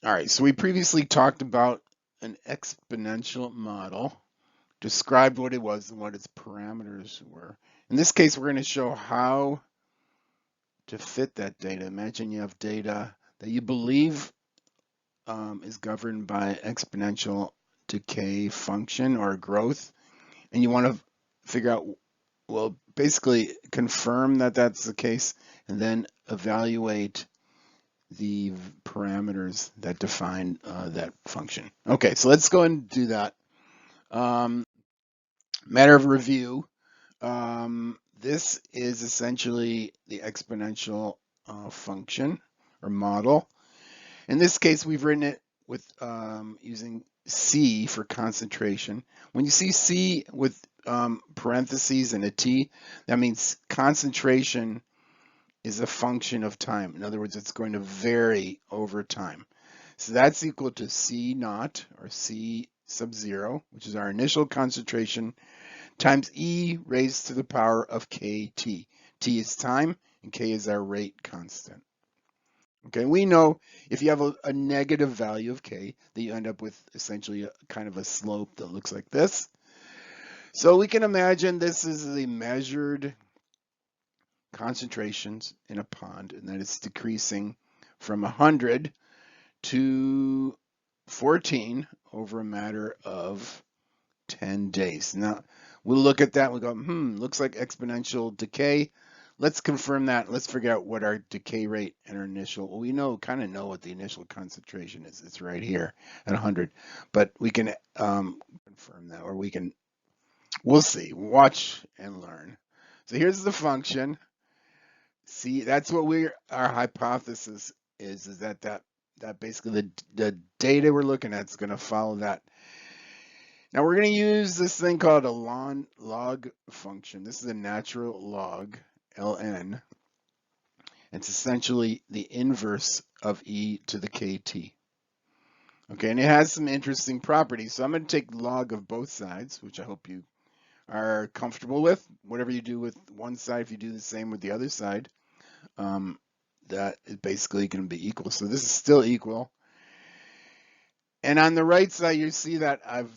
All right, so we previously talked about an exponential model, described what it was and what its parameters were. In this case, we're going to show how to fit that data. Imagine you have data that you believe is governed by exponential decay function or growth, and you want to figure out, well, basically confirm that that's the case, and then evaluate the parameters that define that function. Okay, so let's go and do that. Um, Matter of review. This is essentially the exponential function or model. In this case, we've written it with using C for concentration. When you see C with parentheses and a T, that means concentration is a function of time. In other words, it's going to vary over time. So that's equal to C naught or C sub zero, which is our initial concentration, times E raised to the power of KT. T is time and K is our rate constant. Okay, we know if you have a negative value of K, that you end up with essentially a kind of a slope that looks like this. So we can imagine this is the measured concentrations in a pond, and that it's decreasing from 100 to 14 over a matter of 10 days. Now, we'll look at that and we'll go, looks like exponential decay. Let's confirm that. Let's figure out what our decay rate and our initial, well, we kind of know what the initial concentration is. It's right here at 100, but we can confirm that, or we'll see, watch and learn. So here's the function. See, that's what our hypothesis is that basically the data we're looking at is going to follow that. Now we're going to use this thing called a log function. This is a natural log, ln. It's essentially the inverse of e to the kt. Okay, and it has some interesting properties. So I'm going to take log of both sides, which I hope you are comfortable with. Whatever you do with one side, if you do the same with the other side, that is basically going to be equal. So this is still equal. And on the right side, you see that I've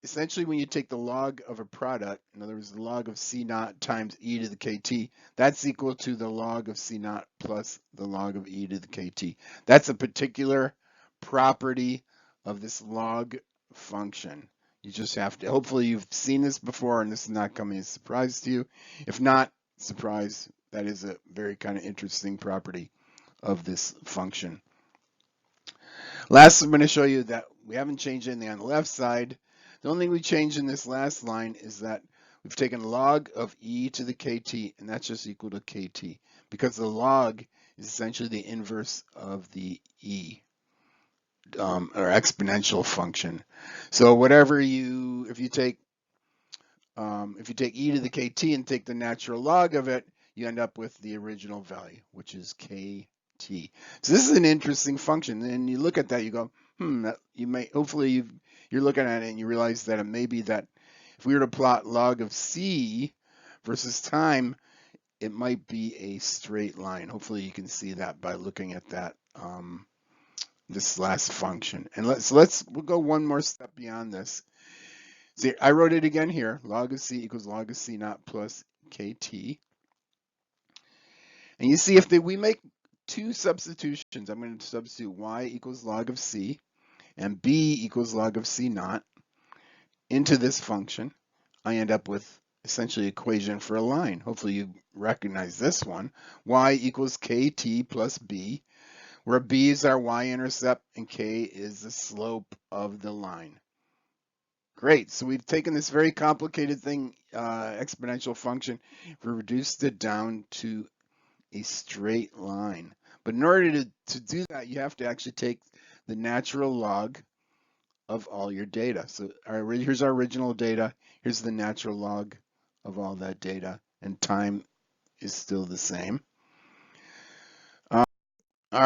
essentially, when you take the log of a product, in other words, the log of C naught times e to the kt, that's equal to the log of C naught plus the log of e to the kt. That's a particular property of this log function. You just have to, hopefully you've seen this before and this is not coming as a surprise to you. If not, surprise, that is a very kind of interesting property of this function. Last, I'm going to show you that we haven't changed anything on the left side. The only thing we changed in this last line is that we've taken log of e to the kt, and that's just equal to kt, because the log is essentially the inverse of the e, or exponential function. So whatever if you take e to the kt and take the natural log of it, you end up with the original value, which is kt. So this is an interesting function, and you look at that, you go, you may hopefully you're looking at it and you realize that it may be that if we were to plot log of c versus time, it might be a straight line. Hopefully you can see that by looking at that this last function. And we'll go one more step beyond this. See, I wrote it again here. Log of c equals log of c naught plus kt. And you see if we make two substitutions, I'm going to substitute y equals log of c and b equals log of c naught into this function. I end up with essentially equation for a line. Hopefully you recognize this one. Y equals kt plus b, where b is our y-intercept and k is the slope of the line. Great, so we've taken this very complicated thing, exponential function, we reduced it down to a straight line. But in order to do that, you have to actually take the natural log of all your data. So here's our original data. Here's the natural log of all that data, and time is still the same. All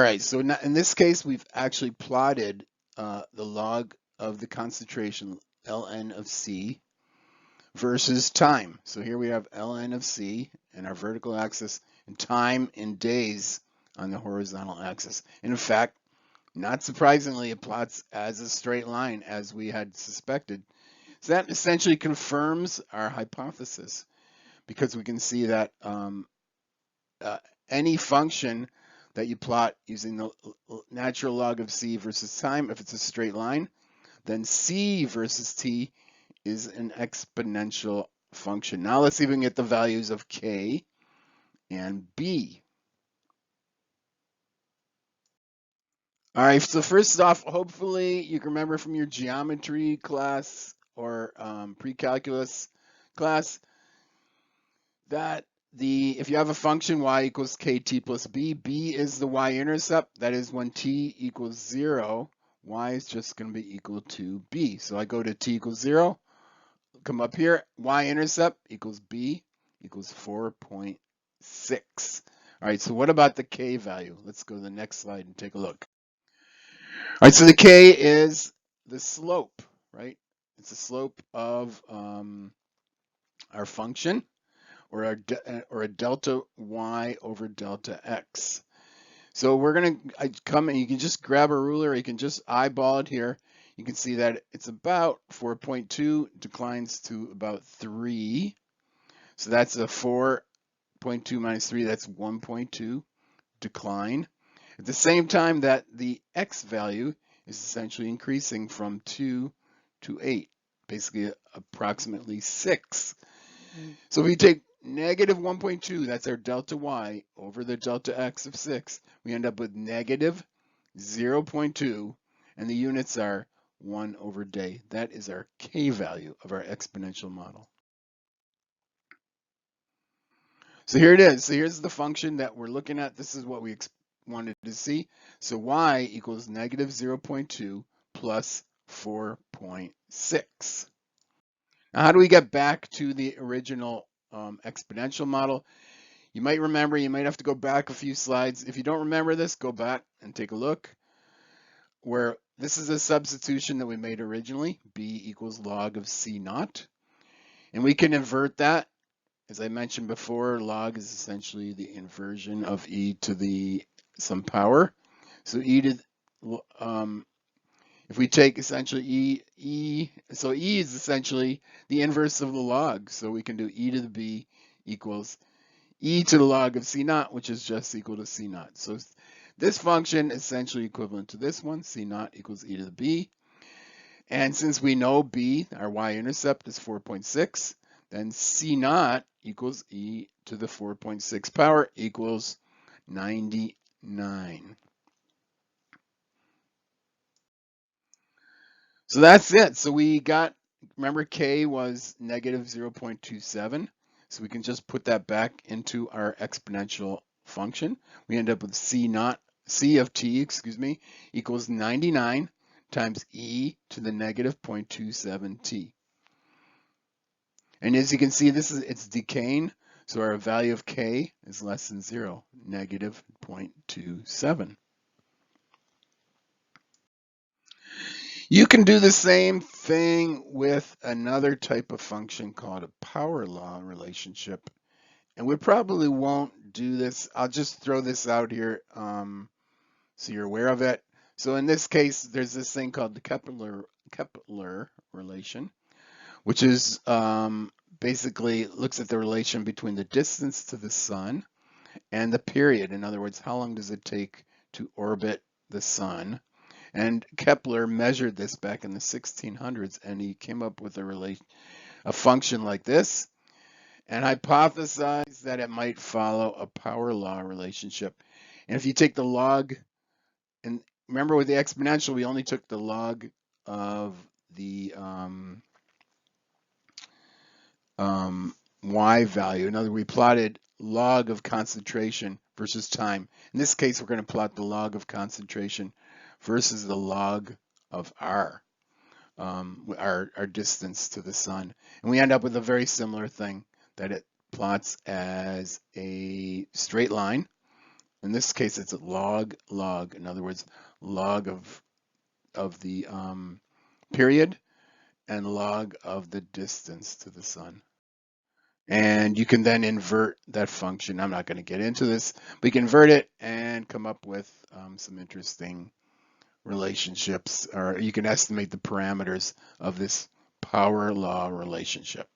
right, so now in this case, we've actually plotted the log of the concentration, ln of C, versus time. So here we have ln of C in our vertical axis and time in days on the horizontal axis. And in fact, Not surprisingly, it plots as a straight line, as we had suspected. So that essentially confirms our hypothesis, because we can see that uh, any function that you plot using the natural log of c versus time, if it's a straight line, then c versus t is an exponential function. Now let's see if we can get the values of k and b. All right, so first off, hopefully you can remember from your geometry class or pre-calculus class that if you have a function y equals kt plus b, b is the y-intercept. That is, when t equals 0, y is just going to be equal to b. So I go to t equals 0, come up here, y-intercept equals b equals 4.6. All right, so what about the k value? Let's go to the next slide and take a look. All right, so the k is the slope, right? It's the slope of our function, or a delta y over delta x. So we're gonna come and you can just grab a ruler, or you can just eyeball it here. You can see that it's about 4.2, declines to about 3. So that's a 4.2 minus 3, that's 1.2 decline. At the same time that the x value is essentially increasing from 2 to 8, basically approximately 6. So if we take negative 1.2, that's our delta y, over the delta x of 6, we end up with negative 0.2, and the units are 1 over day. That is our k value of our exponential model. So here it is. So here's the function that we're looking at. This is what we wanted to see. So y equals negative 0.2 plus 4.6. Now, how do we get back to the original exponential model? You might remember, you might have to go back a few slides. If you don't remember this, go back and take a look. Where this is a substitution that we made originally, b equals log of c naught. And we can invert that. As I mentioned before, log is essentially the inversion of e to the some power. So e to, if we take essentially so e is essentially the inverse of the log. So we can do e to the b equals e to the log of c naught, which is just equal to c naught. So this function is essentially equivalent to this one, c naught equals e to the b. And since we know b, our y-intercept is 4.6, then c naught equals e to the 4.6 power equals 99. So that's it. So we got, remember k was negative 0.27. So we can just put that back into our exponential function. We end up with c of t, equals 99 times e to the negative 0.27 t. And as you can see, it's decaying. So our value of k is less than 0, negative 0.27. You can do the same thing with another type of function called a power law relationship. And we probably won't do this. I'll just throw this out here so you're aware of it. So in this case, there's this thing called the Kepler relation, which is basically looks at the relation between the distance to the sun and the period. In other words, how long does it take to orbit the sun? And Kepler measured this back in the 1600s, and he came up with a function like this, and hypothesized that it might follow a power law relationship. And if you take the log, and remember with the exponential, we only took the log of the y value. In other words, we plotted log of concentration versus time. In this case, we're going to plot the log of concentration versus the log of our distance to the sun. And we end up with a very similar thing, that it plots as a straight line. In this case, it's a log. In other words, log of the period and log of the distance to the sun. And you can then invert that function. I'm not going to get into this, but you can invert it and come up with some interesting relationships, or you can estimate the parameters of this power law relationship.